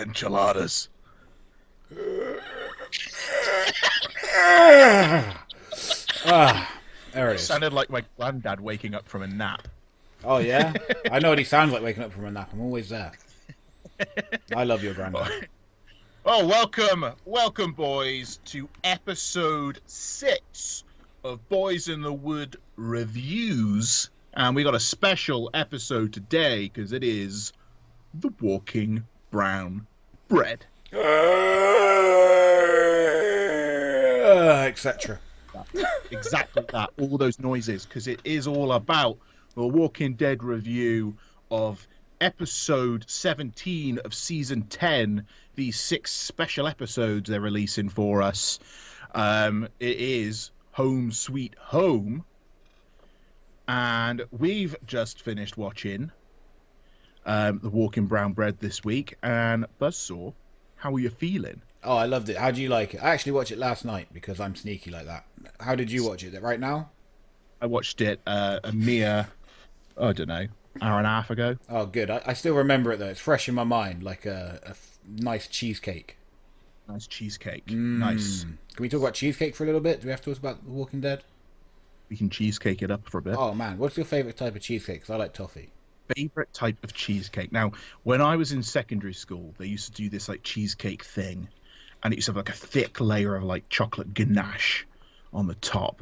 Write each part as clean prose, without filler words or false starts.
enchiladas. There it is. Sounded like my granddad waking up from a nap. Oh, yeah? I know what he sounds like waking up from a nap. I'm always there. I love your granddad. Oh, welcome, boys, to episode 6 of Boys in the Wood Reviews. And we got a special episode today because it is The Walking Brown Bread. Etc. Exactly that. All those noises, because it is all about the Walking Dead review of episode 17 of season 10. These 6 special episodes they're releasing for us. It is Home Sweet Home. And we've just finished watching The Walking Brown Bread this week. And Buzzsaw, how are you feeling? Oh, I loved it. How do you like it? I actually watched it last night because I'm sneaky like that. How did you watch it? Right now? I watched it a mere, I don't know, hour and a half ago. Oh, good. I still remember it, though. It's fresh in my mind, like a nice cheesecake. Nice cheesecake. Nice. Can we talk about cheesecake for a little bit? Do we have to talk about The Walking Dead? We can cheesecake it up for a bit. Oh, man. What's your favourite type of cheesecake? Because I like toffee. Favorite type of cheesecake. Now, when I was in secondary school, they used to do this like cheesecake thing, and it used to have like a thick layer of like chocolate ganache on the top,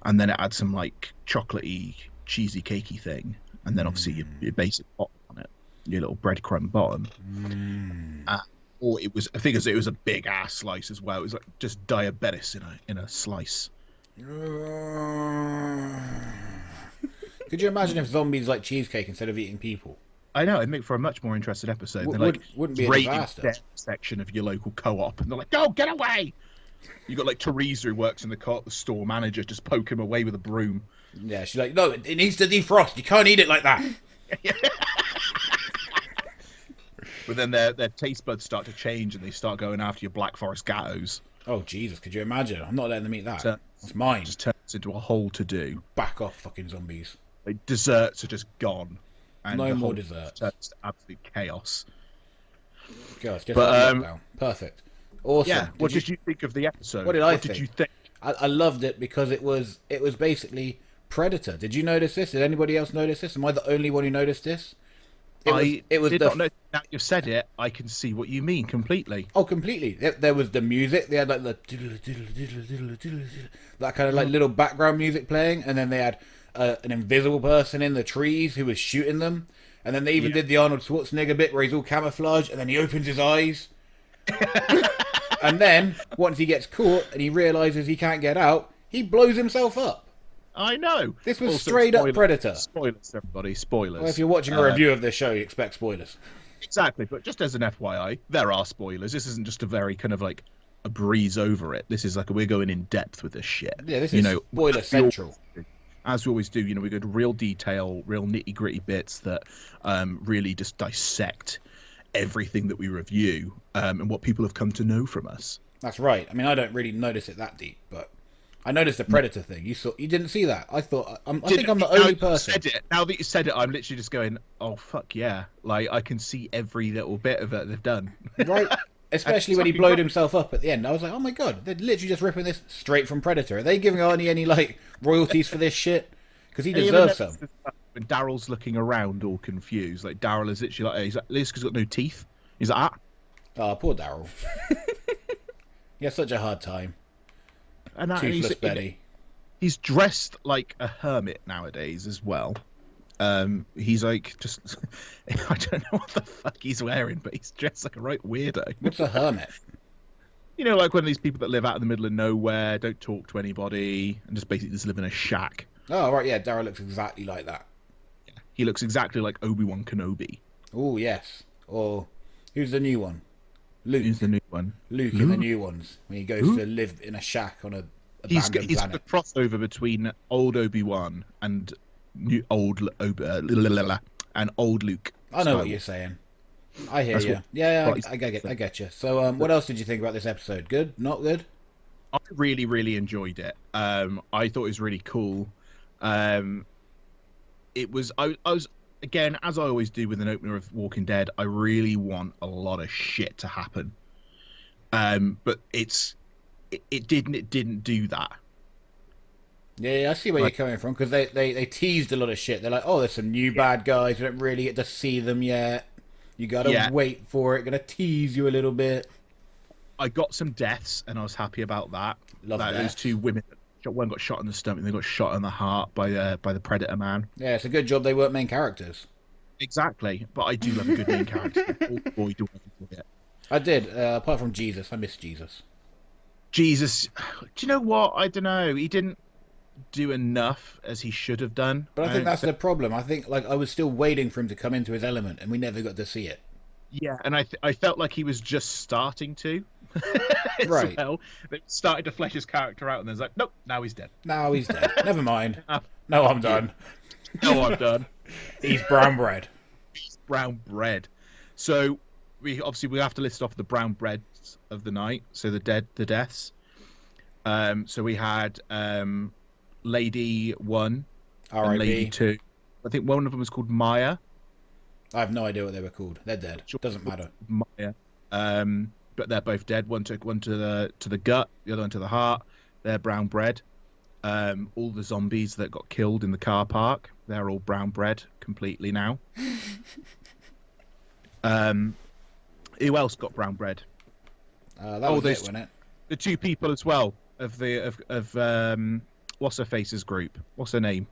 and then it had some like chocolatey, cheesy, cakey thing, and then obviously your basic bottom on it, your little breadcrumb bottom. Or it was, I think it was a big ass slice as well. It was like just diabetes in a slice. Could you imagine if zombies like cheesecake instead of eating people? I know, it'd make for a much more interesting episode. Wouldn't be a disaster. Section of your local co-op, and they're like, "Go, get away!" You got like Teresa who works in the store manager, just poke him away with a broom. Yeah, she's like, "No, it needs to defrost. You can't eat it like that." But then their taste buds start to change, and they start going after your Black Forest gattos. Oh Jesus! Could you imagine? I'm not letting them eat that. That's mine. Just turns into a whole to do. Back off, fucking zombies. Like, desserts are just gone. And no more desserts. Turns to absolute chaos. God, just perfect. Awesome. Yeah. What did you think of the episode? What did you think? I loved it because it was basically Predator. Did you notice this? Did anybody else notice this? Am I the only one who noticed this? Now you've said it, I can see what you mean completely. Oh, completely. There was the music. They had like the that kind of like little background music playing, and then they had an invisible person in the trees who was shooting them, and then they even did the Arnold Schwarzenegger bit where he's all camouflaged, and then he opens his eyes, and then once he gets caught and he realizes he can't get out, he blows himself up. I know. This was also straight up Predator. Spoilers, everybody. Spoilers. Well, if you're watching a review of this show, you expect spoilers. Exactly, but just as an FYI, there are spoilers. This isn't just a very kind of like a breeze over it. This is like we're going in depth with this shit. Yeah, this is spoiler central. As we always do, we go to real detail, real nitty gritty bits that really just dissect everything that we review and what people have come to know from us. That's right. I mean, I don't really notice it that deep, but I noticed the Predator thing. You didn't see that. I thought I think I'm the only person. Now that you said it, I'm literally just going, "Oh fuck yeah!" Like I can see every little bit of it they've done. Right. Especially when he blowed himself up at the end. I was like, "Oh my god, they're literally just ripping this straight from Predator. Are they giving Arnie any like royalties for this shit? Because he deserves some." When Daryl's looking around, all confused, like Daryl is literally like, he's like, "Liz has got no teeth." He's like, "Ah, oh, poor Daryl. He has such a hard time." And Toothless Betty. He's dressed like a hermit nowadays as well. He's like just I don't know what the fuck he's wearing, but he's dressed like a right weirdo. What's a hermit? Like one of these people that live out in the middle of nowhere, don't talk to anybody, and just basically just live in a shack. Oh right, yeah, Daryl looks exactly like that. Yeah. He looks exactly like Obi-Wan Kenobi. Oh yes. Or who's the new one? Luke. Who's the new one? Luke in the new ones. When he goes to live in a shack on a abandoned he's planet. a crossover between old Obi-Wan and old Luke. I know what you're saying. I hear you. Yeah, I get you. So, what else did you think about this episode? Good? Not good? I really, really enjoyed it. I thought it was really cool. It was. I was again, as I always do with an opener of Walking Dead, I really want a lot of shit to happen. But it didn't do that. Yeah, I see where you're coming from, because they teased a lot of shit. They're like, oh, there's some new bad guys. We don't really get to see them yet. You gotta wait for it. Gonna tease you a little bit. I got some deaths, and I was happy about that. Love that. Those two women, one got shot in the stomach, and they got shot in the heart by the Predator man. Yeah, it's a good job they weren't main characters. Exactly, but I do love a good main character. Oh boy, do I enjoy it. I did, apart from Jesus. I miss Jesus. Jesus, do you know what? I don't know. He didn't do enough as he should have done. But I think that's the problem. I think I was still waiting for him to come into his element, and we never got to see it. Yeah, and I felt like he was just starting to. Right. Well, they started to flesh his character out, and then it's like, nope, now he's dead. Now he's dead. Never mind. No, I'm done. No, I'm done. He's brown bread. He's brown bread. So we have to list off the brown breads of the night. So the deaths. So we had Lady 1 and Lady 2. I think one of them was called Maya. I have no idea what they were called. They're dead. Doesn't matter. Maya. But they're both dead. One took one to the gut, the other one to the heart. They're brown bread. All the zombies that got killed in the car park, they're all brown bread completely now. Who else got brown bread? That was it, wasn't it? The two people as well of what's her face's group? What's her name?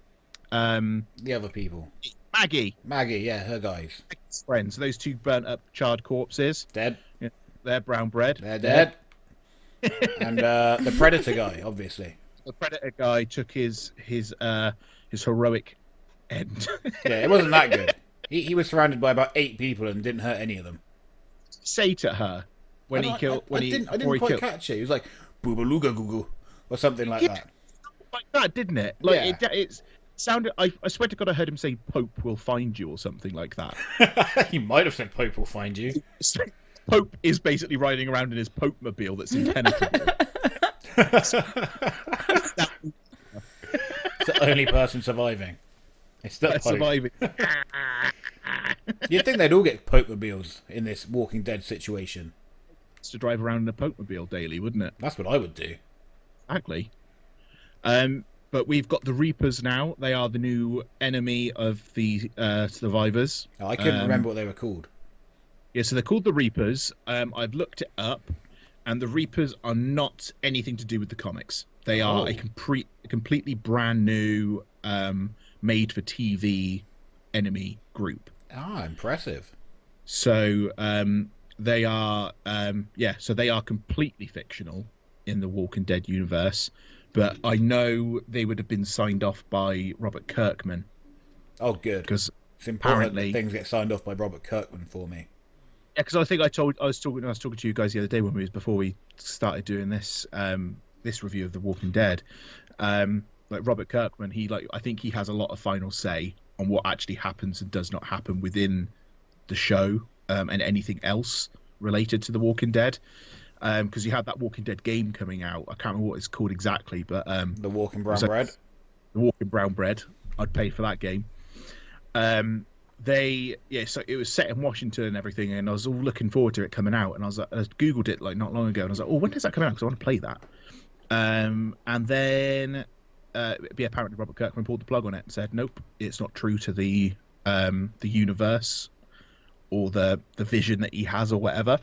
The other people. Maggie, yeah, her guys. Friends. So those two burnt up, charred corpses. Dead. Yeah, they're brown bread. They're dead. And the Predator guy, obviously. The Predator guy took his heroic end. Yeah, it wasn't that good. He was surrounded by about 8 people and didn't hurt any of them. Say to her when he killed. I didn't quite catch it. He was like "boobalooga goo" or something like that. Like that, didn't it? Like it sounded. I swear to God, I heard him say "Pope will find you" or something like that. He might have said "Pope will find you." Pope is basically riding around in his Pope mobile that's impenetrable. It's the only person surviving. It's the Pope. Surviving. You'd think they'd all get Pope mobiles in this Walking Dead situation. It's to drive around in a Pope mobile daily, wouldn't it? That's what I would do. Exactly. But we've got the Reapers now. They are the new enemy of the survivors. Oh, I couldn't remember what they were called. Yeah, so they're called the Reapers. I've looked it up, and the Reapers are not anything to do with the comics. They are a completely brand new, made-for-TV enemy group. Ah, impressive. So they are, so they are completely fictional in the Walking Dead universe. But I know they would have been signed off by Robert Kirkman. Oh, good. Because it's important that things get signed off by Robert Kirkman for me. Yeah, because I think I was talking to you guys the other day before we started doing this review of The Walking Dead. Like Robert Kirkman, I think he has a lot of final say on what actually happens and does not happen within the show, and anything else related to The Walking Dead. Because you had that Walking Dead game coming out. I can't remember what it's called exactly, but The Walking Brown Bread. The Walking Brown Bread. I'd pay for that game. So it was set in Washington and everything, and I was all looking forward to it coming out. And I googled it like not long ago, and I was like, oh, when does that come out? Because I want to play that. And then apparently Robert Kirkman pulled the plug on it and said, nope, it's not true to the universe or the vision that he has or whatever.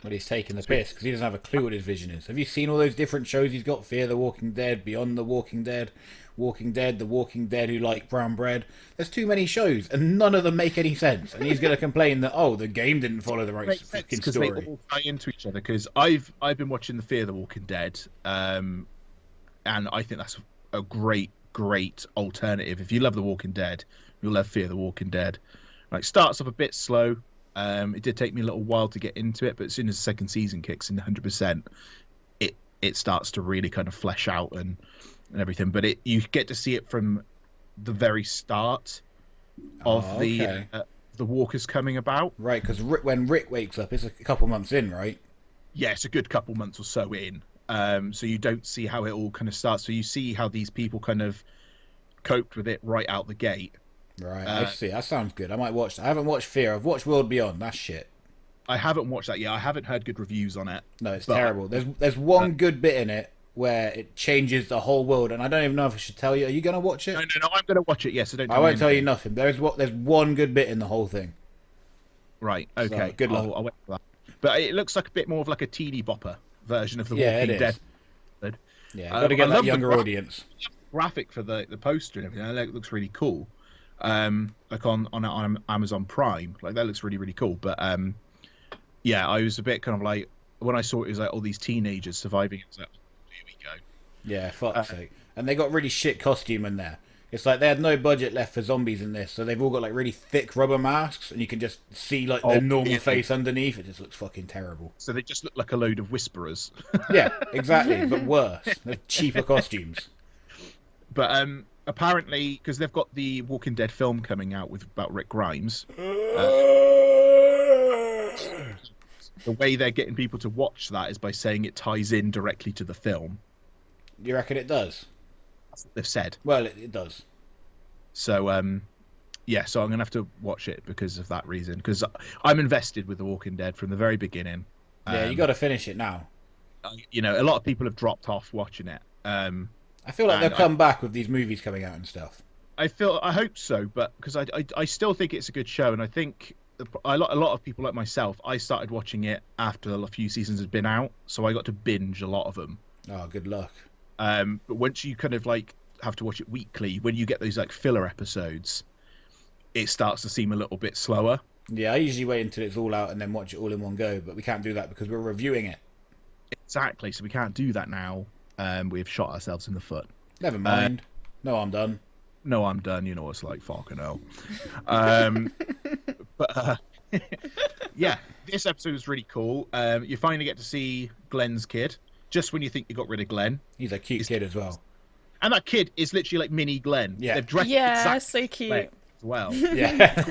Well, he's taking the piss because he doesn't have a clue what his vision is. Have you seen all those different shows he's got? Fear the Walking Dead, Beyond the Walking Dead, The Walking Dead Who Like Brown Bread. There's too many shows, and none of them make any sense. And he's going to complain that, the game didn't follow the right fucking story. Because they all tie into each other. Because I've been watching the Fear the Walking Dead, and I think that's a great alternative. If you love The Walking Dead, you'll love Fear the Walking Dead. Like, starts off a bit slow. It did take me a little while to get into it, but as soon as the second season kicks in 100%, it starts to really kind of flesh out and everything. But you get to see it from the very start of the walkers coming about. Right, because when Rick wakes up, it's a couple months in, right? Yeah, it's a good couple months or so in. So you don't see how it all kind of starts. So you see how these people kind of coped with it right out the gate. Right, I see. That sounds good. I might watch that. I haven't watched Fear. I've watched World Beyond. That's shit. I haven't watched that yet. I haven't heard good reviews on it. No, it's but terrible. There's one good bit in it where it changes the whole world, and I don't even know if I should tell you. Are you going to watch it? No, I'm going to watch it. Yes, I won't tell you nothing. There's one good bit in the whole thing. Right. Okay. So, good luck. I'll wait for that. But it looks like a bit more of like a teeny bopper version of the Walking Dead. Yeah, got to get that younger audience. Graphic for the poster and everything. It looks really cool. Like on Amazon Prime, like that looks really, really cool. But yeah, I was a bit kind of like, when I saw it was like all these teenagers surviving, it was like, here we go. Yeah, fuck's sake. And they got really shit costume in there. It's like they had no budget left for zombies in this, so they've all got like really thick rubber masks, and you can just see like their normal face underneath. It just looks fucking terrible. So they just look like a load of whisperers. Yeah, exactly, but worse. They're cheaper costumes. But apparently, because they've got the Walking Dead film coming out about Rick Grimes, the way they're getting people to watch that is by saying it ties in directly to the film. You reckon it does? That's what they've said. Well, it does. So, yeah, so I'm going to have to watch it because of that reason. Because I'm invested with The Walking Dead from the very beginning. Yeah, you got to finish it now. You know, a lot of people have dropped off watching it. I feel like they'll come back with these movies coming out and stuff. I hope so, but because I still think it's a good show, and I think a lot of people like myself, I started watching it after a few seasons had been out, so I got to binge a lot of them. Oh, good luck. But once you kind of like have to watch it weekly, when you get those like filler episodes, it starts to seem a little bit slower. Yeah, I usually wait until it's all out and then watch it all in one go, but we can't do that because we're reviewing it. Exactly, so we can't do that now. We've shot ourselves in the foot. Never mind. No, I'm done. No, I'm done. You know, it's like fucking hell. But yeah, this episode was really cool. You finally get to see Glenn's kid. Just when you think you got rid of Glenn. He's a cute kid as well. And that kid is literally like mini Glenn. Yeah. They've dressed so cute. as well. Yeah.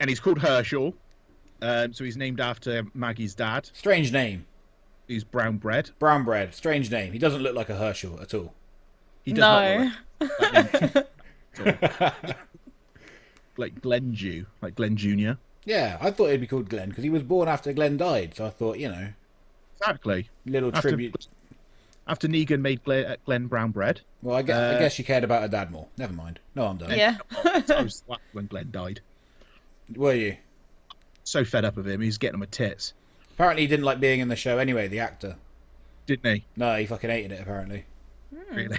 And he's called Herschel. So he's named after Maggie's dad. Strange name. He's brown bread. Brown bread. Strange name. He doesn't look like a Herschel at all. He does not look like that. Like Glenn Jew, like Glenn Jr. Yeah, I thought he'd be called Glenn because he was born after Glenn died. So I thought, you know. Exactly. Little tribute. After Negan made Glenn brown bread. Well, I guess she cared about her dad more. Never mind. No, I'm done. Yeah. I was when Glenn died. Were you? So fed up of him, he's getting on my tits. Apparently he didn't like being in the show anyway, the actor. Didn't he? No, he fucking hated it, apparently. Really?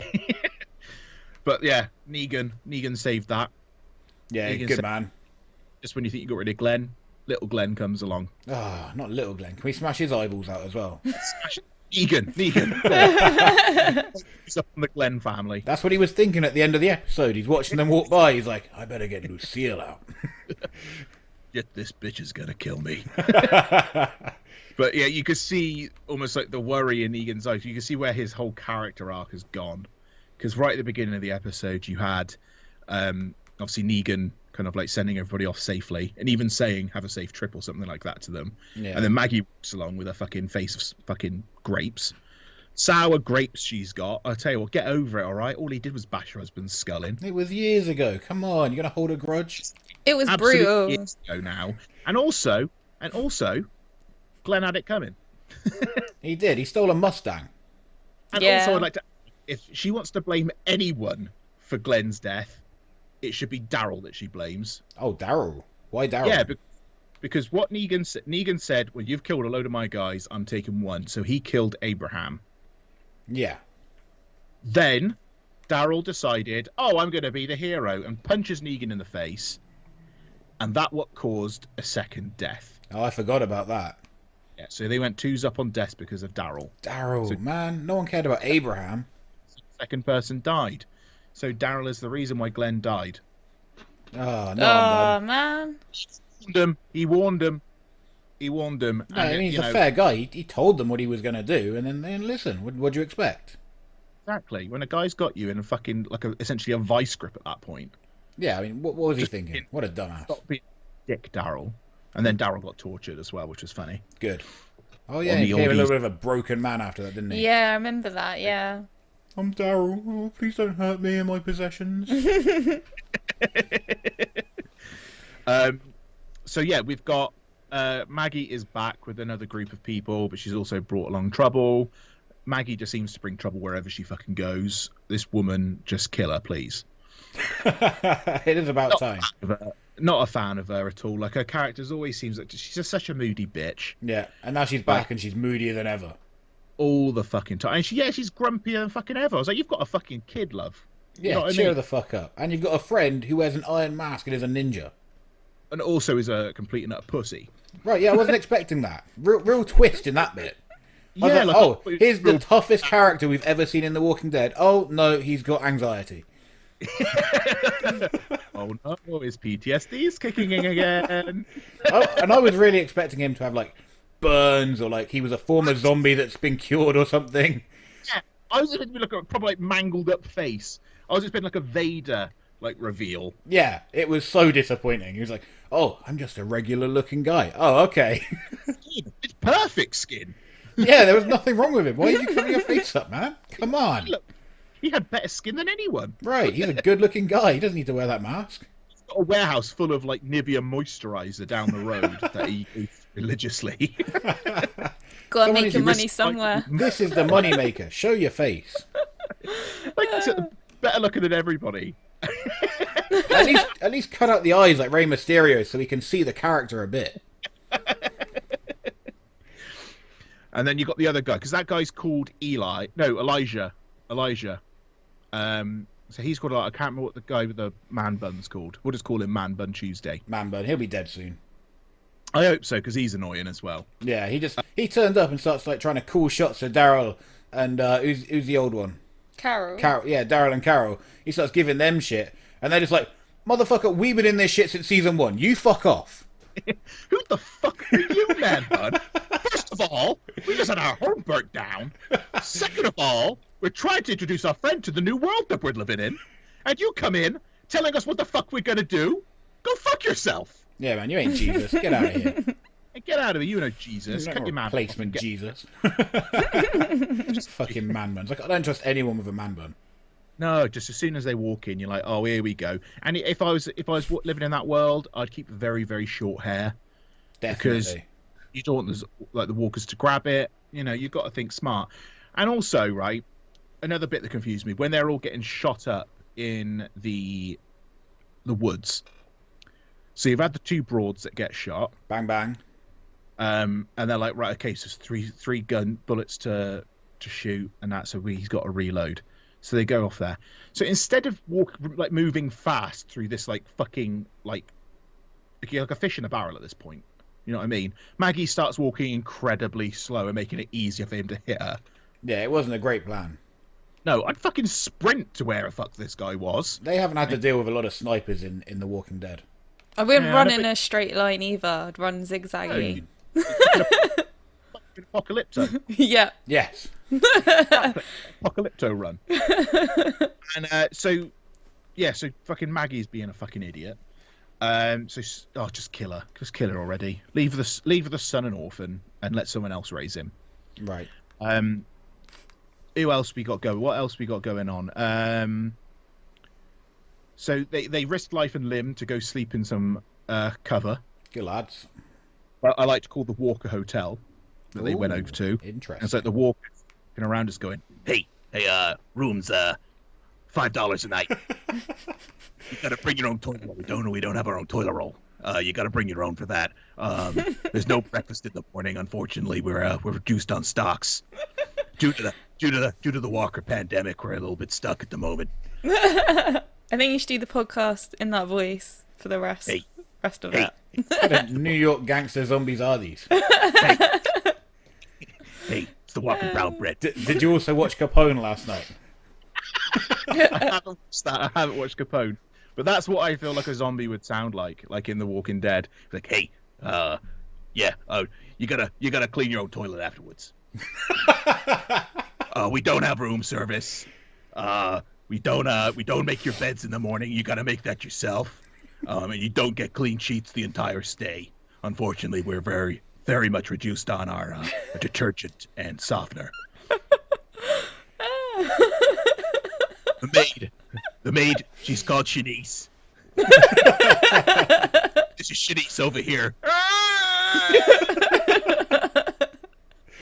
But yeah, Negan saved that. Yeah, Negan good man. Just when you think you got rid of Glenn, little Glenn comes along. Ah, not little Glenn. Can we smash his eyeballs out as well? Negan. He's up on the Glenn family. That's what he was thinking at the end of the episode. He's watching them walk by. He's like, I better get Lucille out. This bitch is gonna kill me. But yeah, you could see almost like the worry in Negan's eyes. You can see where his whole character arc has gone. Because right at the beginning of the episode, you had obviously Negan kind of like sending everybody off safely and even saying have a safe trip or something like that to them. Yeah. And then Maggie walks along with a fucking face of fucking grapes. Sour grapes she's got. I tell you what, get over it, all right? All he did was bash her husband's skull in. It was years ago. Come on, you're going to hold a grudge? It was Absolute brutal. years ago now. And also, Glenn had it coming. He did. He stole a Mustang. And Yeah. also, I'd like to, if she wants to blame anyone for Glenn's death, it should be Daryl that she blames. Oh, Daryl. Why Daryl? Yeah, because what Negan said, well, you've killed a load of my guys, I'm taking one. So he killed Abraham. Yeah. Then Daryl decided, oh, I'm going to be the hero, and punches Negan in the face. And that what caused a second death. Oh, I forgot about that. Yeah, so they went twos up on deaths because of Daryl. Daryl, man. No one cared about Abraham. Second person died. So Daryl is the reason why Glenn died. Oh, no, I'm done. Man. He warned him. No, I mean, he's a fair guy. He told them what he was going to do, and then they didn't listen. What do you expect? Exactly. When a guy's got you in a fucking, essentially a vice grip at that point. Yeah, I mean, what was he thinking? What a dumbass. Stop being Dick Daryl. And then Daryl got tortured as well, which was funny. Good. Oh, yeah, he became a little bit of a broken man after that, didn't he? Yeah, I remember that, yeah. I'm Daryl. Oh, please don't hurt me and my possessions. So yeah, we've got Maggie is back with another group of people, but she's also brought along trouble. Maggie just seems to bring trouble wherever she fucking goes. This woman, just kill her, please. It is about time. Not a fan of her at all. Like, her character always seems like she's just such a moody bitch. Yeah, and now she's back and she's moodier than ever. All the fucking time. And she's grumpier than fucking ever. I was like, you've got a fucking kid, love. Yeah, you know what cheer I mean? the fuck up. And you've got a friend who wears an iron mask and is a ninja. And also is a complete and utter pussy. Right, yeah, I wasn't expecting that. Real twist in that bit. I was Yeah, like, like, here's the toughest character we've ever seen in The Walking Dead. Oh, no, he's got anxiety. Oh no, his PTSD is kicking in again. And I was really expecting him to have, like, burns or, like, he was a former zombie that's been cured or something. Yeah, I was expecting like a probably like mangled up face. I was expecting like a Vader like reveal. Yeah, it was so disappointing. He was like, oh, I'm just a regular looking guy. Oh, okay. It's perfect skin. Yeah, there was nothing wrong with him. Why are you covering your face up, man? Come on. Look, he had better skin than anyone. Right, he's a good looking guy. He doesn't need to wear that mask. He's got a warehouse full of like Nivea moisturizer down the road that he uses religiously. Gotta Someone make needs your to money somewhere. This is the money maker. Show your face. Like he's better looking than everybody. At least cut out the eyes like Rey Mysterio so we can see the character a bit. And then you got the other guy, because that guy's called Elijah. So he's called, I can't remember what the guy with the man bun's called. We'll just call him Man Bun Tuesday. Man bun, he'll be dead soon. I hope so, because he's annoying as well. Yeah, he turned up and starts like trying to call shots at Daryl and who's the old one? Carol. Yeah, Daryl and Carol. He starts giving them shit, and they're just like, motherfucker, we've been in this shit since season 1. You fuck off. Who the fuck are you, Man Bun? First of all, we just had our home burnt down. Second of all, we're trying to introduce our friend to the new world that we're living in. And you come in telling us what the fuck we're going to do? Go fuck yourself. Yeah, man, you ain't Jesus. Get out of here. Hey, get out of here, you know Jesus. Cut your man Replacement off and Jesus. Just fucking man buns. Like, I don't trust anyone with a man bun. No, just as soon as they walk in, you're like, oh, here we go. And if I was living in that world, I'd keep very, very short hair. Definitely. Because you don't want the walkers to grab it. You know, you've got to think smart. And also, right, another bit that confused me, when they're all getting shot up in the woods. So you've had the 2 broads that get shot. Bang, bang. And they're like, right, okay, so it's three gun bullets to shoot, and that's so he's got to reload. So they go off there. So instead of moving fast through this fucking like a fish in a barrel at this point, you know what I mean? Maggie starts walking incredibly slow and making it easier for him to hit her. Yeah, it wasn't a great plan. No, I'd fucking sprint to where the fuck this guy was. They haven't had to deal with a lot of snipers in The Walking Dead. I wouldn't run in but- a straight line either. I'd run zigzaggy. Apocalypto. Yeah. Yes. Apocalypto run. And so fucking Maggie's being a fucking idiot. Just kill her. Just kill her already. Leave the son an orphan and let someone else raise him. Right. Who else we got going? What else we got going on? So they risked life and limb to go sleep in some cover. Good lads. Well, I like to call the Walker Hotel that they went over to. Interesting. And it's like the Walker around us going, hey, rooms, $5 a night. You gotta bring your own toilet roll. We don't have our own toilet roll. You gotta bring your own for that. There's no breakfast in the morning, unfortunately. We're reduced on stocks. Due to the Walker pandemic, we're a little bit stuck at the moment. I think you should do the podcast in that voice for the rest of it. What kind of New York gangster zombies are these? Hey, it's the Walker brown bread. Did you also watch Capone last night? I haven't watched Capone. But that's what I feel like a zombie would sound like in The Walking Dead. Like, hey, you gotta clean your own toilet afterwards. We don't have room service. We don't make your beds in the morning. You gotta make that yourself. And you don't get clean sheets the entire stay. Unfortunately, we're very, very much reduced on our detergent and softener. The maid, she's called Shanice. This is Shanice over here.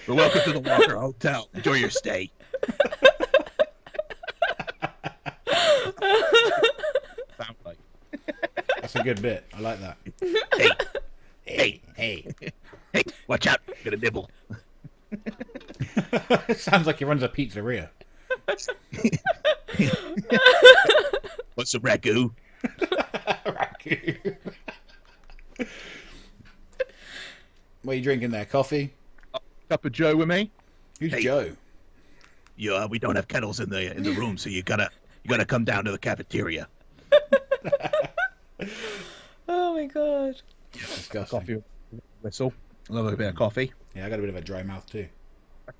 Well, welcome to the Walker Hotel. Enjoy your stay. Sound like. That's a good bit. I like that. Hey, watch out. Get a nibble. It sounds like he runs a pizzeria. Want some ragu? What are you drinking there? Coffee? Cup of Joe with me? Who's Joe? Yeah, we don't have kettles in the room, so you gotta come down to the cafeteria. Oh my god. Disgusting. Coffee whistle. I love a bit of coffee. Yeah, I got a bit of a dry mouth too.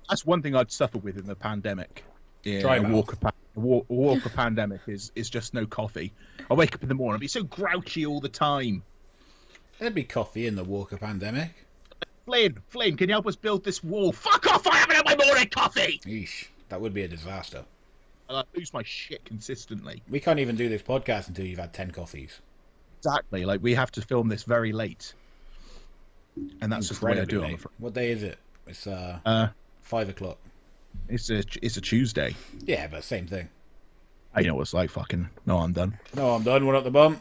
That's one thing I'd suffer with in the pandemic. Yeah, Dry a mouth. walker pandemic is just no coffee. I wake up in the morning, I'd be so grouchy all the time. There'd be coffee in the Walker pandemic. Flynn, can you help us build this wall? Fuck off! I haven't had my morning coffee. Eesh, that would be a disaster. I lose my shit consistently. We can't even do this podcast until you've had 10 coffees. Exactly. Like, we have to film this very late, and that's just the way I do it. Late. What day is it? It's 5 o'clock. It's a Tuesday. Yeah, but same thing. I know what it's like. Fucking no, I'm done. No, I'm done. One up the bum.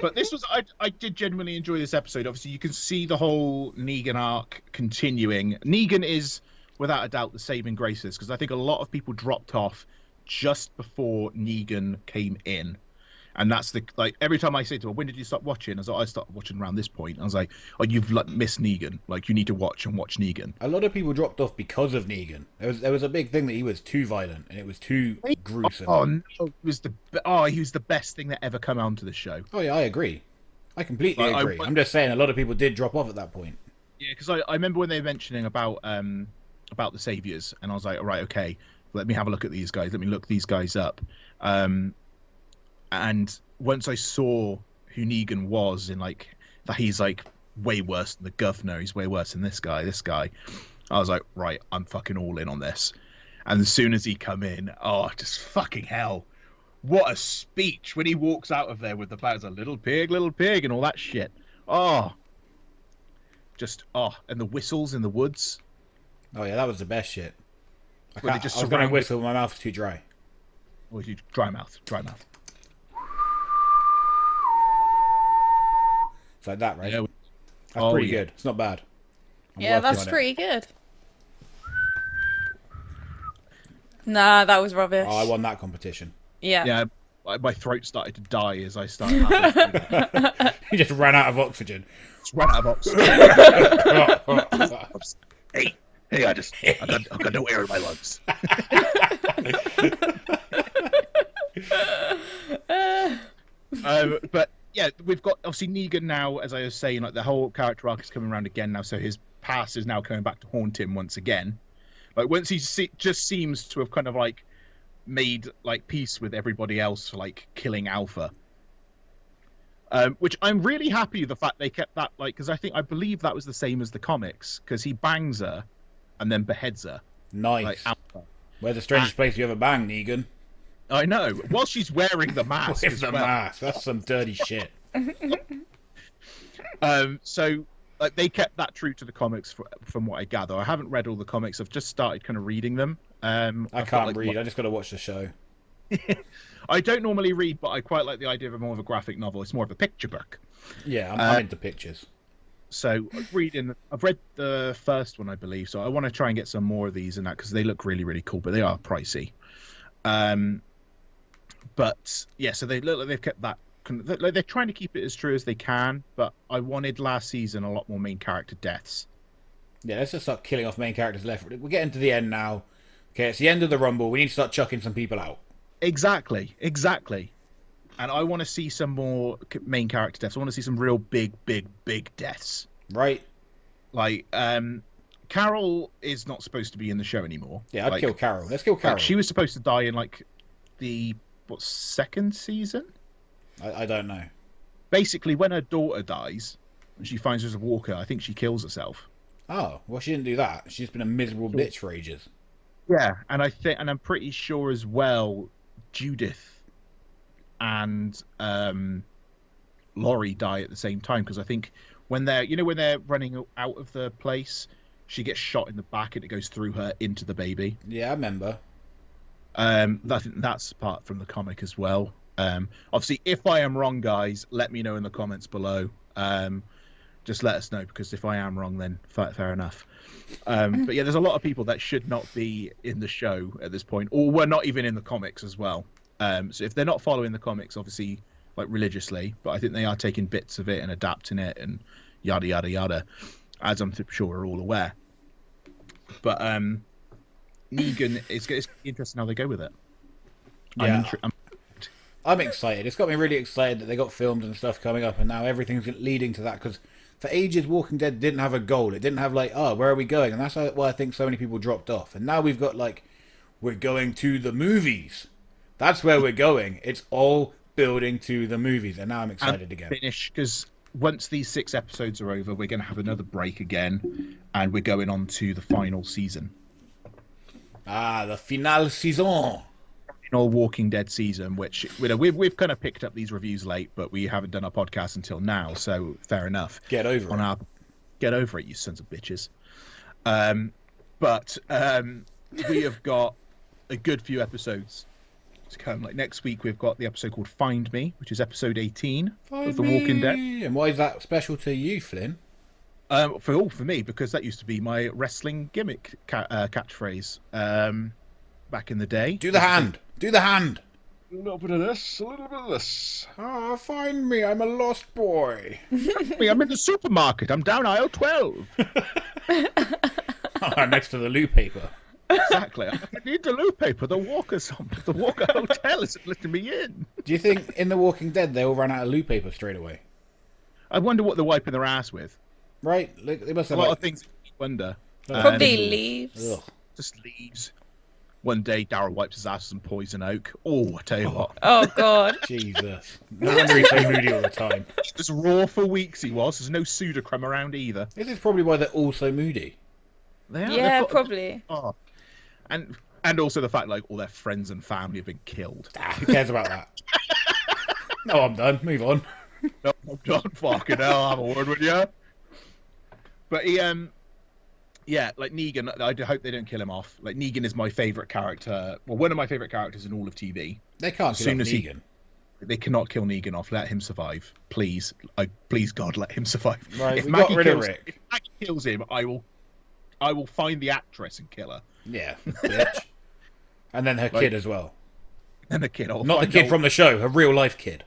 But this was I did genuinely enjoy this episode. Obviously, you can see the whole Negan arc continuing. Negan is without a doubt the saving graces, because I think a lot of people dropped off just before Negan came in. And that's every time I say to her, when did you stop watching? I started watching around this point. I was like, oh, you've missed Negan. Like, you need to watch Negan. A lot of people dropped off because of Negan. There was a big thing that he was too violent and it was too gruesome. Oh no, he was the best thing that ever come onto the show. Oh yeah, I agree. I completely agree. I'm just saying a lot of people did drop off at that point. Yeah, because I remember when they were mentioning about the saviors, and I was like, all right, okay, let me have a look at these guys. Let me look these guys up. And once I saw who Negan was, in that he's way worse than the governor, he's way worse than this guy, I was like, right, I'm fucking all in on this. And as soon as he come in, oh, just fucking hell. What a speech when he walks out of there with the flags, a little pig, and all that shit. Oh. And the whistles in the woods. Oh yeah, that was the best shit. I was going to whistle, my mouth's too dry. Or you dry mouth. It's like that, right? Yeah. That's pretty good. It's not bad. Yeah, that's pretty good. Nah, that was rubbish. Oh, I won that competition. Yeah. Yeah, my throat started to die as I started. He just ran out of oxygen. Just ran out of oxygen. Hey, I got no air in my lungs. But yeah, we've got obviously Negan now, as I was saying, the whole character arc is coming around again now, so his past is now coming back to haunt him once again. Once he just seems to have kind of made peace with everybody else for killing Alpha. Which I'm really happy the fact they kept that, because I believe that was the same as the comics, because he bangs her and then beheads her. Nice. Where's the strangest place you ever banged, Negan? I know. While she's wearing the mask. With the mask. That's some dirty shit. So they kept that true to the comics from what I gather. I haven't read all the comics. I've just started kind of reading them. I can't read. I just got to watch the show. I don't normally read, but I quite like the idea of more of a graphic novel. It's more of a picture book. Yeah, I'm into pictures. So I've read the first one, I believe. So I want to try and get some more of these and that, because they look really, really cool, but they are pricey. But yeah, so they look like they've kept that. They're trying to keep it as true as they can, but I wanted last season a lot more main character deaths. Yeah, let's just start killing off main characters left. We're getting to the end now. Okay, it's the end of the Rumble. We need to start chucking some people out. Exactly. And I want to see some more main character deaths. I want to see some real big deaths. Right. Carol is not supposed to be in the show anymore. Yeah, I'd kill Carol. Let's kill Carol. She was supposed to die in the second season? I don't know. Basically, when her daughter dies and she finds her as a walker, I think she kills herself. Oh, well, she didn't do that. She's been a miserable bitch for ages. Yeah, and I'm pretty sure as well, Judith and Laurie die at the same time, because I think when they're running out of the place, she gets shot in the back and it goes through her into the baby. Yeah, I remember. I think that's part from the comic as well. Obviously, if I am wrong, guys, let me know in the comments below. Just let us know, because if I am wrong, then fair enough. But yeah, there's a lot of people that should not be in the show at this point, or were not even in the comics as well. So if they're not following the comics, obviously, like religiously, but I think they are taking bits of it and adapting it and yada yada yada, as I'm sure we're all aware. But Negan, it's interesting how they go with it. Yeah. I'm excited. It's got me really excited that they got films and stuff coming up, and now everything's leading to that, because for ages Walking Dead didn't have a goal. It didn't have like, oh, where are we going? And that's why I think so many people dropped off. And now we've got like, we're going to the movies. That's where we're going. It's all building to the movies, and now I'm excited again. Finish, because once these 6 episodes are over, we're going to have another break again, and we're going on to the final season. The final saison. Final Walking Dead season, which we've kind of picked up these reviews late, but we haven't done our podcast until now, so fair enough. Get over it, you sons of bitches. But we have got a good few episodes to come. Like next week, we've got the episode called Find Me, which is episode 18 of The Walking Dead. And why is that special to you, Flynn? For me, because that used to be my wrestling gimmick catchphrase back in the day. Do the hand. Do the hand. A little bit of this, a little bit of this. Find me. I'm a lost boy. I'm in the supermarket. I'm down aisle 12. Next to the loo paper. Exactly. I need the loo paper. The Walker Hotel isn't letting me in. Do you think in The Walking Dead they all ran out of loo paper straight away? I wonder what they're wiping their ass with. Right? They must have a lot of things you wonder. Probably leaves. Ugh. Just leaves. One day, Daryl wipes his ass with some poison oak. Oh, I tell you what. Oh, God. Jesus. No wonder he's so moody all the time. Just raw for weeks he was. There's no Sudocrem around either. This is probably why they're all so moody. They are. Yeah, probably. Oh. And also the fact, like, all their friends and family have been killed. Who cares about that? No, I'm done. Move on. No, I'm done. Fucking hell, I'll have a word with you. But he, yeah, like Negan, I hope they don't kill him off. Like, Negan is my favourite character. Well, one of my favourite characters in all of TV. They can't kill Negan. They cannot kill Negan off. Let him survive. Please. Please, God, let him survive. Right, we got rid of Rick. If Maggie kills him, I will find the actress and kill her. Yeah, bitch. And then her kid as well. And the kid. Not the kid from the show, a real-life kid.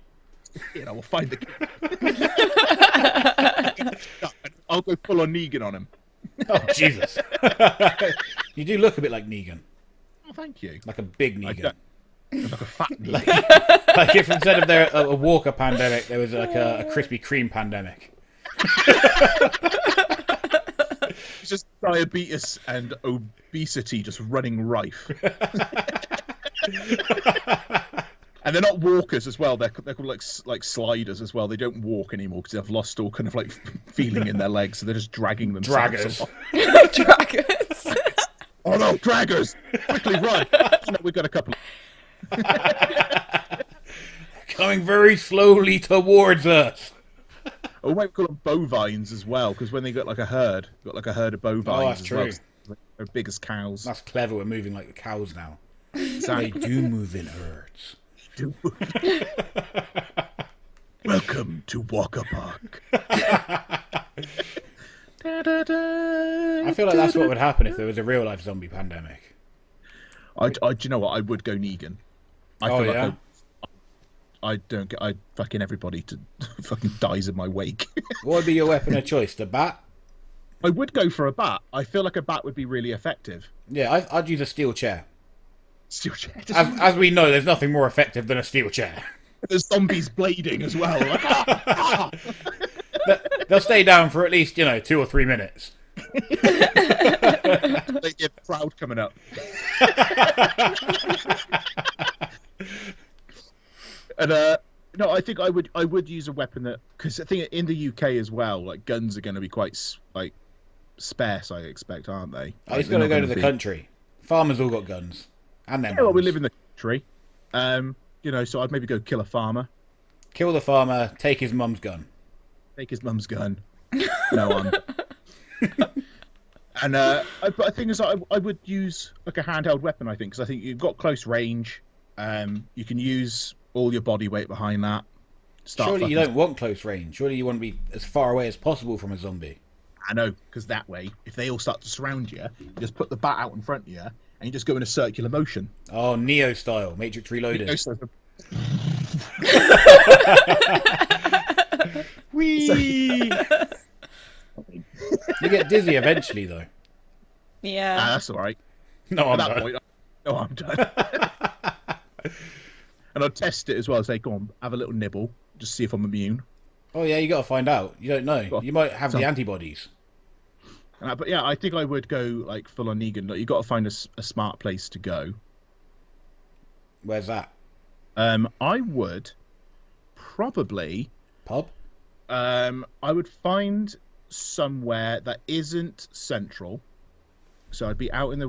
I will find the kid. I'll go full on Negan on him. Oh, Jesus. You do look a bit like Negan. Oh, thank you. Like a big Negan. Like a fat Negan. Like if instead of there a Walker pandemic, there was like a Krispy Kreme pandemic. It's just diabetes and obesity just running rife. And they're not walkers as well. They're called like sliders as well. They don't walk anymore because they've lost all kind of like feeling in their legs, so they're just dragging themselves. Draggers. Dragons. Oh no, draggers! Quickly run! We've got a couple. Coming very slowly towards us. Oh, we might call them bovines as well, because when they got like a herd of bovines. Oh, that's as true. Well, they're big as cows. That's clever. We're moving like the cows now. Exactly. They do move in herds. Welcome to Walker Park. I feel like that's what would happen if there was a real life zombie pandemic. Do you know what? I would go Negan. I feel like I fucking everybody to fucking dies in my wake. What would be your weapon of choice? The bat? I would go for a bat. I feel like a bat would be really effective. Yeah, I'd use a steel chair. Steel chair. As we know, there's nothing more effective than a steel chair. There's zombies blading as well. They'll stay down for at least 2 or 3 minutes. They get the crowd coming up. And no, I think I would use a weapon that, because I think in the UK as well, like guns are going to be quite like sparse. I expect, aren't they? He's going to go to the country. Farmers all got guns. And then well, we live in the country. So I'd maybe go kill a farmer. Kill the farmer, take his mum's gun. Take his mum's gun. No one. And but the thing is, I would use like a handheld weapon. I think because I think you've got close range. You can use all your body weight behind that. Surely you don't want close range. Surely you want to be as far away as possible from a zombie. I know, because that way, if they all start to surround you, you just put the bat out in front of you, and you just go in a circular motion. Oh, Neo style, Matrix Reloaded. Whee! You get dizzy eventually, though. Yeah. That's all right. No, I'm I'm done. I'm done. And I'll test it as well. Say, go on, have a little nibble, just see if I'm immune. Oh yeah, you got to find out. You don't know. You might have the antibodies. But yeah, I think I would go like full on Negan. Like, you got to find a smart place to go. Where's that? I would probably pub. I would find somewhere that isn't central, so I'd be out of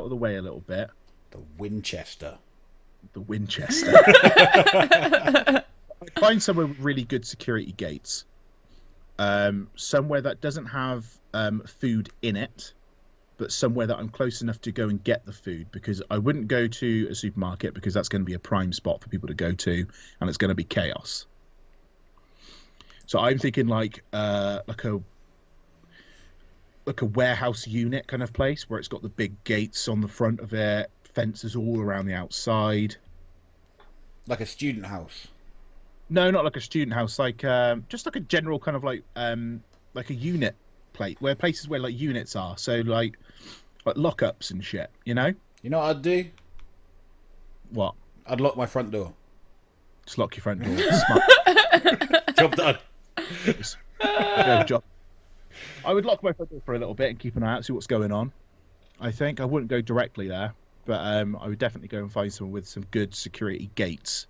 the way a little bit. The Winchester. I'd find somewhere with really good security gates. Somewhere that doesn't have food in it, but somewhere that I'm close enough to go and get the food, because I wouldn't go to a supermarket because that's going to be a prime spot for people to go to, and it's going to be chaos. So I'm thinking like a warehouse unit kind of place where it's got the big gates on the front of it, fences all around the outside. Like a student house. No, not like a student house. Like just like a general kind of like a unit place, where places where like units are. So like lockups and shit. You know. You know what I'd do? What? I'd lock my front door. Just lock your front door. Smart. Job done. Good job. I would lock my front door for a little bit and keep an eye out, see what's going on. I think I wouldn't go directly there, but I would definitely go and find someone with some good security gates.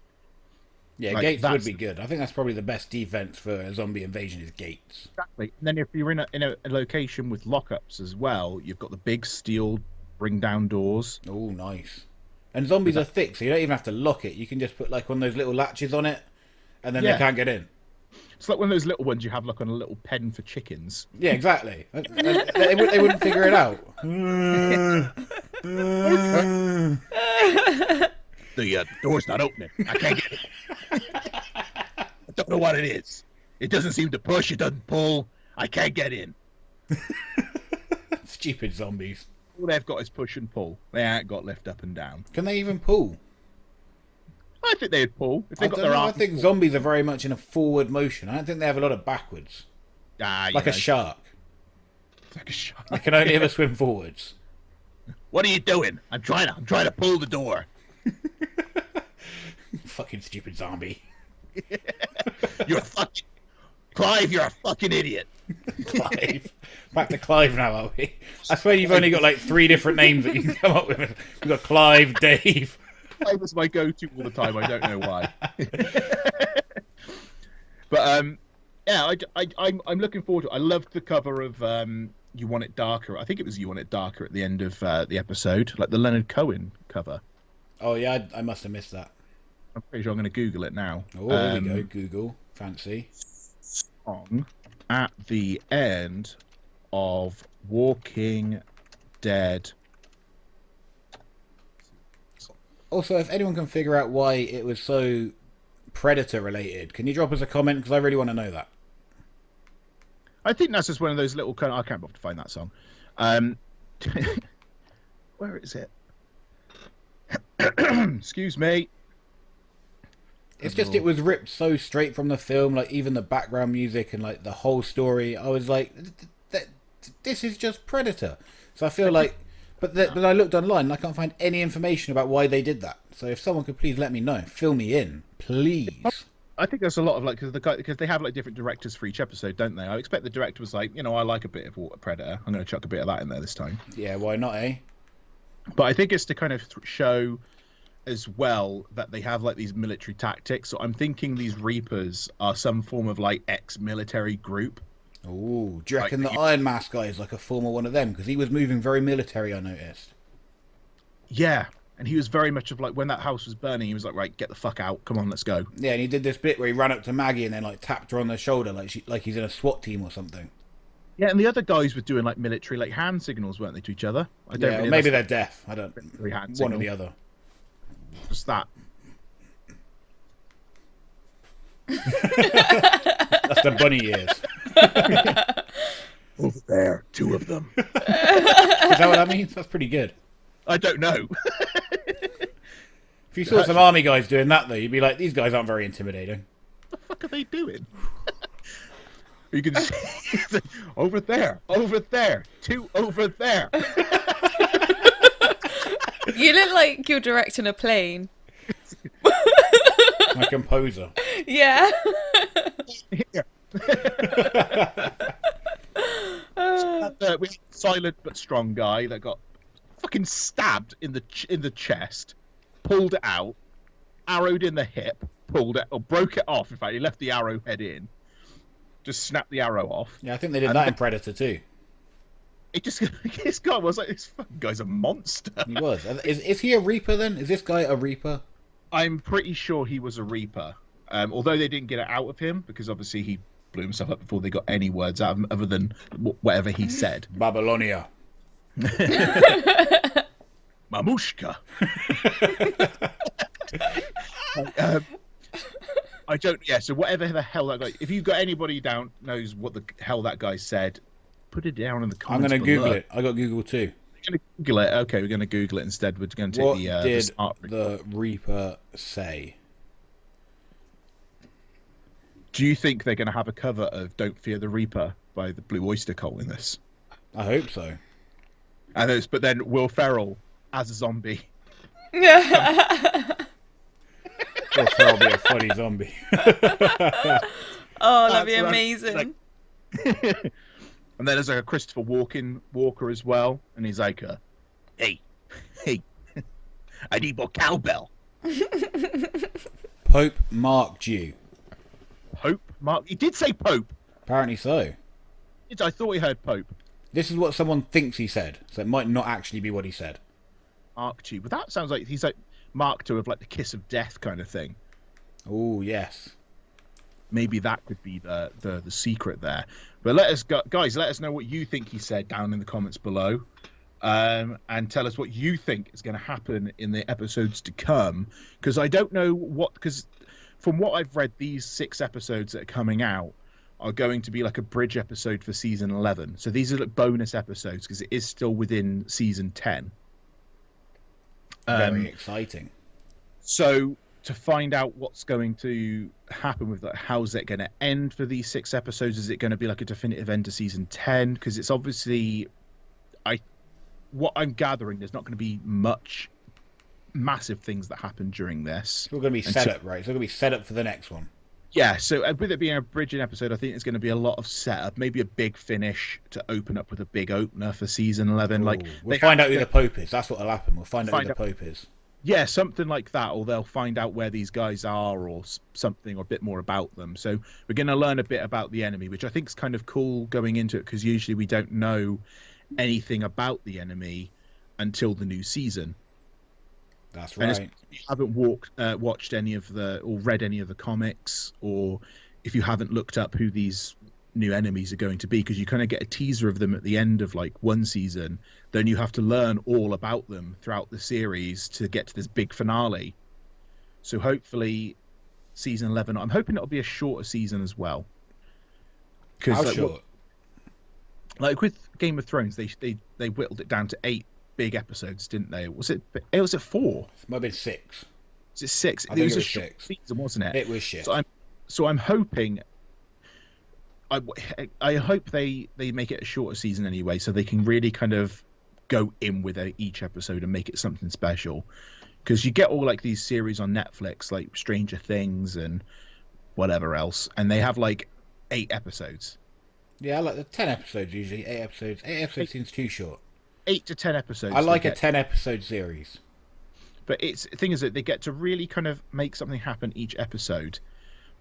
Yeah, like, gates would be good. I think that's probably the best defense for a zombie invasion is gates. Exactly. And then if you're in a location with lockups as well, you've got the big steel bring down doors. Oh, nice. And zombies are thick, so you don't even have to lock it. You can just put like one of those little latches on it, and then they can't get in. It's like one of those little ones you have like on a little pen for chickens. Yeah, exactly. They wouldn't figure it out. The door's not opening. I can't get it. I don't know what it is. It doesn't seem to push. It doesn't pull. I can't get in. Stupid zombies. All they've got is push and pull. They ain't got lift up and down. Can they even pull? I think they'd pull. If they got their arms. I think zombies are very much in a forward motion. I don't think they have a lot of backwards. Like a shark. Like a shark. They can only ever swim forwards. What are you doing? I'm trying to pull the door. Fucking stupid zombie. You're a fucking Clive. You're a fucking idiot. Clive. Back to Clive now, are we? I swear you've only got like 3 different names that you can come up with. We've got Clive, Dave. Clive was my go-to all the time. I don't know why. But yeah, I'm looking forward to it. I loved the cover of You Want It Darker. I think it was You Want It Darker at the end of the episode, like the Leonard Cohen cover. Oh yeah, I must have missed that. I'm pretty sure I'm going to Google it now. Oh, there we go. Google. Fancy. Song at the end of Walking Dead. Also, if anyone can figure out why it was so Predator related, can you drop us a comment? Because I really want to know that. I think that's just one of those little kind of... I can't bother to find that song. Where is it? Excuse me. It's just it was ripped so straight from the film, like even the background music and like the whole story. I was like, this is just Predator. So I feel like, but I looked online and I can't find any information about why they did that. So if someone could please let me know, fill me in, please. I think there's a lot of like because they have like different directors for each episode, don't they? I expect the director was like, I like a bit of Water Predator. I'm going to chuck a bit of that in there this time. Yeah, why not, eh? But I think it's to kind of show as well that they have like these military tactics. So I'm thinking these Reapers are some form of like ex-military group. Oh, do you reckon the Iron Mask guy is like a former one of them? Because he was moving very military, I noticed. Yeah, and he was very much of like, when that house was burning, he was like, right, get the fuck out, come on, let's go. Yeah, and he did this bit where he ran up to Maggie and then like tapped her on the shoulder like he's in a SWAT team or something. Yeah, and the other guys were doing like military like hand signals, weren't they, to each other? I don't really maybe they're deaf. I don't. Hand One signal. or the other. What's that? That's the bunny ears. Over there, 2 of them. Is that what that means? That's pretty good. I don't know. If you saw some army guys doing that, though, you'd be like, these guys aren't very intimidating. What the fuck are they doing? You can see over there, 2 over there. You look like you're directing a plane. My composer. Yeah. Here. We had a silent but strong guy that got fucking stabbed in the chest, pulled it out, arrowed in the hip, pulled it or broke it off. In fact, he left the arrowhead in, just snapped the arrow off. Yeah, I think they did that in Predator too. It just this guy was like, this fucking guy's a monster. He was. Is he a Reaper then? Is this guy a Reaper? I'm pretty sure he was a Reaper, although they didn't get it out of him because obviously he blew himself up before they got any words out of him other than whatever he said. Babylonia. Mamushka. I don't. Yeah. So whatever the hell that guy. If you've got anybody down knows what the hell that guy said, put it down in the I'm comments. going to Google it. I got Google too. We're going to Google it. Okay, we're going to Google it instead. We're going to take What the did start. the Reaper say? Do you think they're going to have a cover of "Don't Fear the Reaper" by the Blue Oyster Cult in this? I hope so. And but then Will Ferrell as a zombie. Will Ferrell be a funny zombie. Oh, that'd be amazing. Like... And then there's like a Christopher Walker as well, and he's like, "Hey, I need more cowbell." Pope marked you. Pope? Mark? He did say Pope. Apparently so. I thought he heard Pope. This is what someone thinks he said, so it might not actually be what he said. Marked you, but that sounds like he's like marked to of like the kiss of death kind of thing. Oh yes. Maybe that could be the secret there. But let us know what you think he said down in the comments below, and tell us what you think is going to happen in the episodes to come. Because I don't know because from what I've read, these 6 episodes that are coming out are going to be like a bridge episode for season 11. So these are like bonus episodes because it is still within season 10. Very exciting. So to find out what's going to happen with that, how's it going to end for these 6 episodes? Is it going to be like a definitive end to season 10? Because it's obviously, what I'm gathering, there's not going to be much massive things that happen during this. It's all going to be set up, right? It's all going to be set up for the next one. Yeah, so with it being a bridging episode, I think it's going to be a lot of setup, maybe a big finish to open up with a big opener for season 11. Ooh, like we'll find out who the Pope is. That's what'll happen. We'll find out who the Pope is. Yeah, something like that, or they'll find out where these guys are, or something, or a bit more about them. So we're going to learn a bit about the enemy, which I think is kind of cool going into it, because usually we don't know anything about the enemy until the new season. That's right. And if you haven't watched any of or read any of the comics, or if you haven't looked up who these new enemies are going to be, because you kind of get a teaser of them at the end of like one season, then you have to learn all about them throughout the series to get to this big finale. So hopefully season 11, I'm hoping it'll be a shorter season as well. How short? Like with Game of Thrones, they whittled it down to 8 big episodes, didn't they? Was it 4? It might have been 6. Was it 6? I think it was a 6. short season, wasn't it? It was shit. So I'm hoping. I hope they make it a shorter season anyway, so they can really kind of go in with each episode and make it something special. Because you get all like these series on Netflix, like Stranger Things and whatever else, and they have like 8 episodes. Yeah, I like the 10 episodes usually. 8 episodes. 8 episodes seems too short. 8 to 10 episodes. I like a 10 episode series. But the thing is that they get to really kind of make something happen each episode.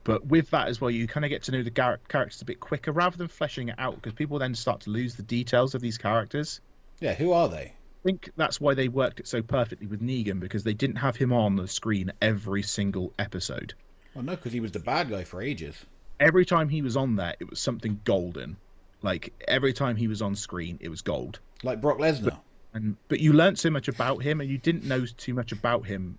But with that as well, you kind of get to know the characters a bit quicker rather than fleshing it out, because people then start to lose the details of these characters. Yeah, who are they? think that's why they worked it so perfectly with Negan, because they didn't have him on the screen every single episode. Well, no, because he was the bad guy for ages. Every time he was on there, it was something golden. Like, every time he was on screen, it was gold. Like Brock Lesnar. But you learned so much about him, and you didn't know too much about him.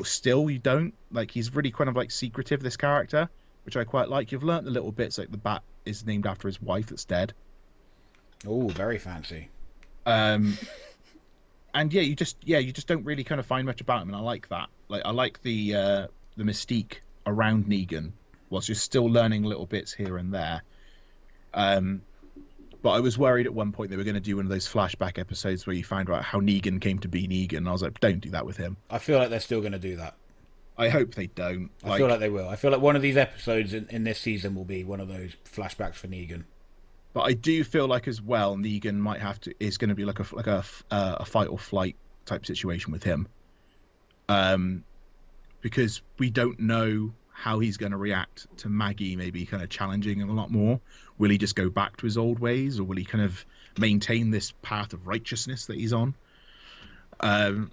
Still, you don't. Like, he's really kind of like secretive, this character, which I quite like. You've learned the little bits, like the bat is named after his wife that's dead. Oh, very fancy. And you just don't really kind of find much about him, and I like that. Like, I like the mystique around Negan, whilst you're still learning little bits here and there. But I was worried at one point they were going to do one of those flashback episodes where you find out how Negan came to be Negan. And I was like, don't do that with him. I feel like they're still going to do that. I hope they don't. I feel like they will. I feel like one of these episodes in this season will be one of those flashbacks for Negan. But I do feel like as well, Negan might have to is going to be like a fight or flight type situation with him, because we don't know how he's going to react to Maggie maybe kind of challenging him a lot more. Will he just go back to his old ways, or will he kind of maintain this path of righteousness that he's on? I'm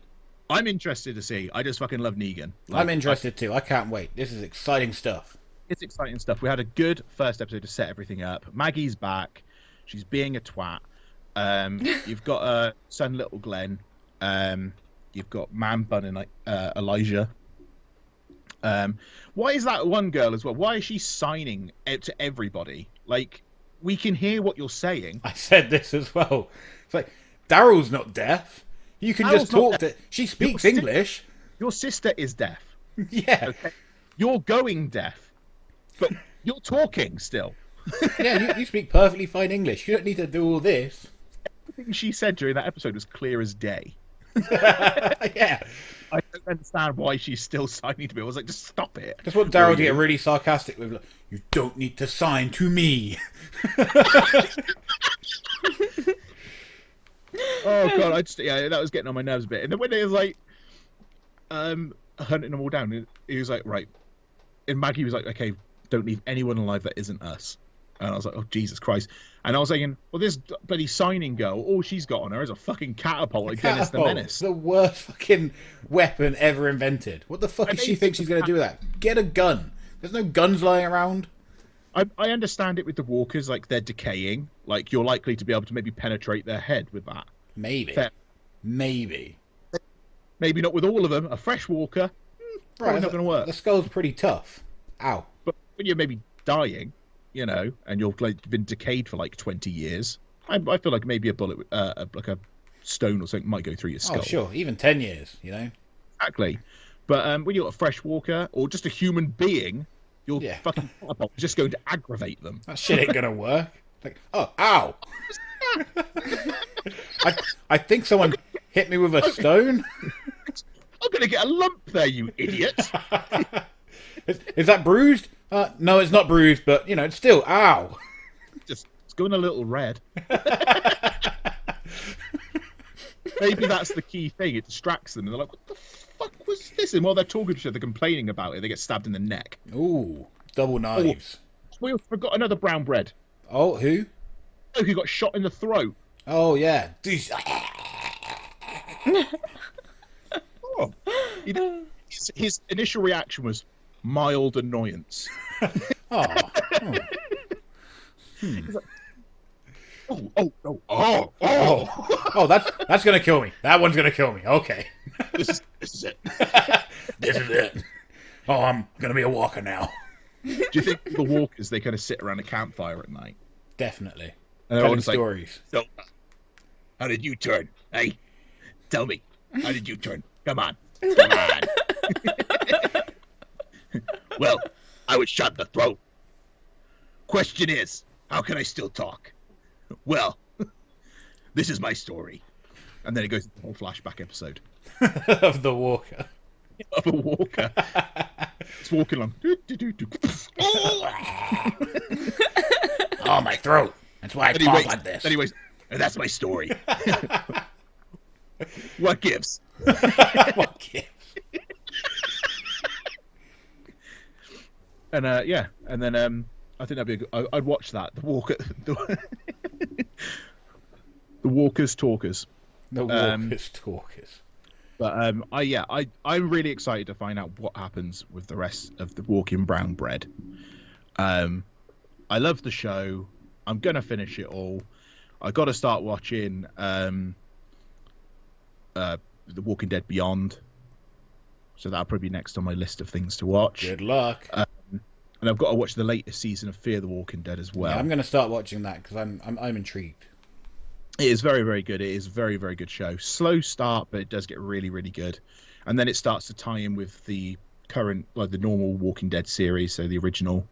interested to see. I just fucking love Negan. I'm interested too. I can't wait. This is exciting stuff. It's exciting stuff. We had a good first episode to set everything up. Maggie's back. She's being a twat. You've got son, little Glenn. You've got man bun and Elijah. Why is that one girl as well? Why is she signing out to everybody? Like, we can hear what you're saying. I said this as well. It's like, Daryl's not deaf. You can just talk to... She speaks English. Your sister is deaf. Yeah. Okay? You're going deaf. But you're talking still. Yeah, you speak perfectly fine English. You don't need to do all this. Everything she said during that episode was clear as day. Yeah. I don't understand why she's still signing to me. I was like, just stop it. Just want Daryl to get really sarcastic with, like, you don't need to sign to me. Oh god, that was getting on my nerves a bit. And then when they was like, hunting them all down, he was like, right. And Maggie was like, okay, don't leave anyone alive that isn't us. And I was like, oh Jesus Christ. And I was thinking, well, this bloody signing girl, all she's got on her is a fucking catapult like Dennis the Menace. The worst fucking weapon ever invented. What the fuck does she think she's going to do with that? Get a gun. There's no guns lying around. I understand it with the walkers, like they're decaying. Like you're likely to be able to maybe penetrate their head with that. Maybe. Fair. Maybe not with all of them. A fresh walker, probably not going to work. The skull's pretty tough. Ow. But when you're maybe dying, you know, and you've like been decayed for like 20 years, I feel like maybe a bullet, like a stone or something, might go through your skull. Oh, sure. Even 10 years, you know. Exactly. But when you've got a fresh walker or just a human being, your fucking catapult is just going to aggravate them. That shit ain't gonna work. Like, oh, ow! I think someone hit me with a stone. I'm gonna get a lump there, you idiot. Is that bruised? No, it's not bruised, but you know, it's still ow. It's going a little red. Maybe that's the key thing. It distracts them, and they're like, "What the fuck was this?" And while they're talking to each other, complaining about it, they get stabbed in the neck. Ooh, double knives. Oh, we forgot another brown bread. Oh, who? Oh, who got shot in the throat? Oh yeah. Oh. His initial reaction was mild annoyance. Oh. Oh, that's gonna kill me. That one's gonna kill me. Okay. This is it. This is it. Oh, I'm gonna be a walker now. Do you think the walkers, they kind of sit around a campfire at night? Definitely. And they're all Telling just like, stories. so, how did you turn? Hey, tell me, how did you turn? Come on. Come on. Well, I was shot in the throat. Question is, how can I still talk? Well, this is my story. And then it goes into the whole flashback episode. Of the walker. Of a walker. It's walking along. Oh, my throat. That's why I talk like this. Anyways, that's my story. What gives? What gives? And and then I think that'd be a good. I'd watch that. The walker, the The Walkers Talkers. The Walkers Talkers. But I'm really excited to find out what happens with the rest of the Walking Brown Bread. I love the show. I'm gonna finish it all. I got to start watching The Walking Dead Beyond. So that'll probably be next on my list of things to watch. Good luck. And I've got to watch the latest season of Fear the Walking Dead as well. Yeah, I'm going to start watching that because I'm intrigued. It is very, very good. It is a very, very good show. Slow start, but it does get really, really good. And then it starts to tie in with the current, like the normal Walking Dead series, so the original.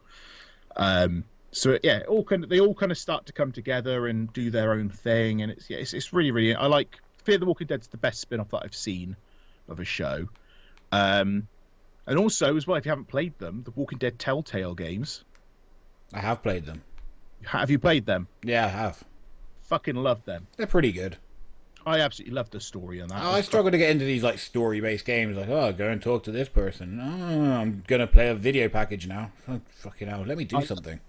So yeah, they all kind of start to come together and do their own thing, and it's really, really. I like Fear the Walking Dead's the best spin-off that I've seen of a show. And also, as well, if you haven't played them, the Walking Dead Telltale games. I have played them. Have you played them? Yeah, I have. Fucking love them. They're pretty good. I absolutely love the story on that. I struggle to get into these like story-based games. Like, oh, go and talk to this person. Oh, I'm gonna play a video package now. Oh, fucking hell, let me do something.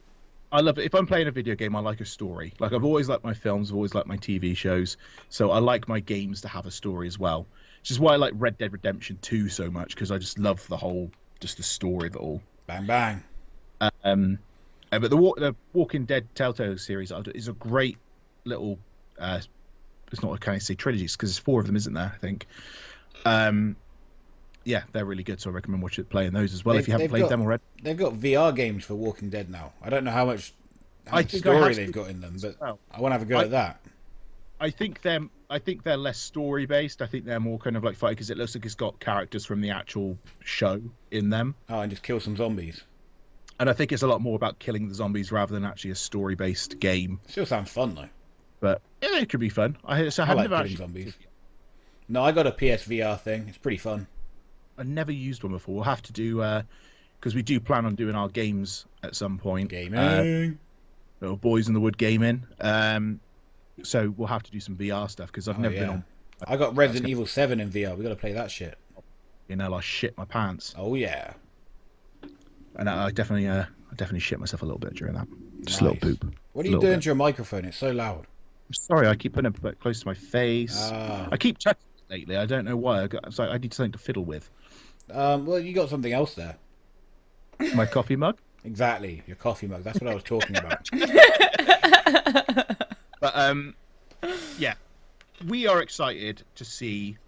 I love it. If I'm playing a video game, I like a story. Like I've always liked my films, I've always liked my TV shows. So I like my games to have a story as well. Which is why I like Red Dead Redemption 2 so much, because I just love the story of it all. Bang bang. But the Walking Dead Telltale series is a great little. It's not, can I say trilogies, because there's 4 of them, isn't there? I think. Yeah, they're really good. So I recommend playing those as well if you haven't played them already. They've got VR games for Walking Dead now. I don't know how much story they've got in them, but I want to have a go at that. I think they're less story based. I think they're more kind of like fight, because it looks like it's got characters from the actual show in them. Oh, and just kill some zombies. And I think it's a lot more about killing the zombies rather than actually a story based game. Still sounds fun though. But yeah, it could be fun. I like killing zombies. No, I got a PSVR thing. It's pretty fun. I never used one before. We'll have to do because we do plan on doing our games at some point. Gaming. Little Boys in the Wood gaming. So we'll have to do some VR stuff because I've never been on. I got Resident Evil 7 in VR. We got to play that shit. You know, I shit my pants. Oh yeah. And I definitely shit myself a little bit during that. Just a little poop. What are you doing to your microphone? It's so loud. I'm sorry, I keep putting it close to my face. I keep touching it lately. I don't know why. I need something to fiddle with. Well, you got something else there. My coffee mug? Exactly, your coffee mug. That's what I was talking about. But yeah, we are excited to see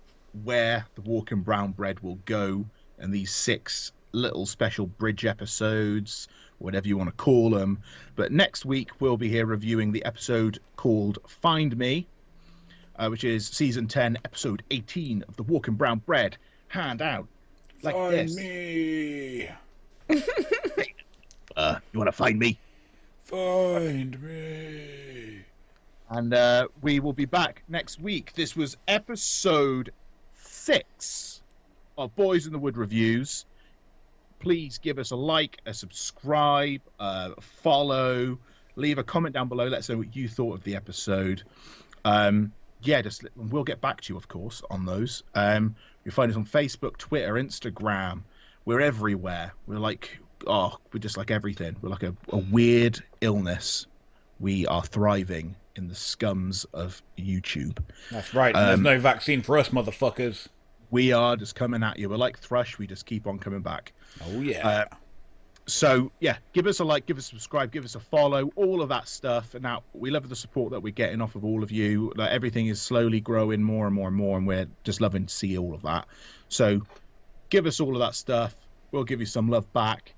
where the Walking Brown Bread will go and these 6 little special bridge episodes, whatever you want to call them. But next week we'll be here reviewing the episode called Find Me, which is season 10, episode 18 of the Walking Brown Bread. Hand out like Find this. Me. You want to find me? Find me. And we will be back next week. This was episode 6 of Boys in the Wood Reviews. Please give us a like, a subscribe, follow, leave a comment down below. Let us know what you thought of the episode. We'll get back to you, of course, on those. You find us on Facebook, Twitter, Instagram. We're everywhere. We're just like everything. We're like a weird illness. We are thriving in the scums of YouTube. That's right. And there's no vaccine for us, motherfuckers. We are just coming at you. We're like Thrush. We just keep on coming back. Oh, yeah. So, yeah, give us a like, give us a subscribe, give us a follow, all of that stuff. And now we love the support that we're getting off of all of you. Like, everything is slowly growing more and more and more, and we're just loving to see all of that. So give us all of that stuff. We'll give you some love back.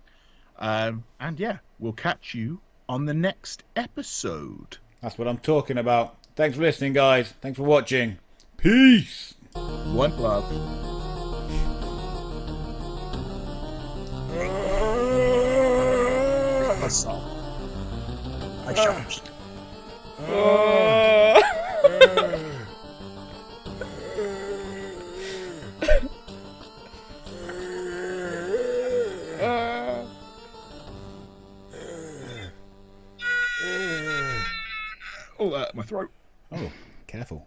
And, yeah, we'll catch you on the next episode. That's what I'm talking about. Thanks for listening, guys. Thanks for watching. Peace. One love. I shot. Oh, my throat. Oh, careful.